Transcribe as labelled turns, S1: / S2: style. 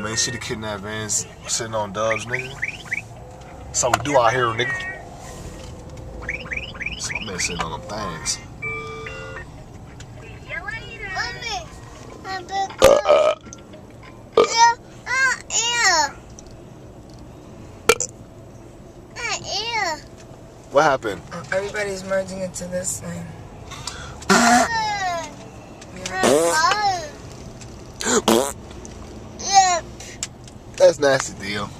S1: man. See the kidnapped vans sitting on dubs, nigga. That's how we do out here, nigga. So my man sitting on them things. What happened?
S2: Everybody's merging into this thing.
S1: That's nasty, Dio.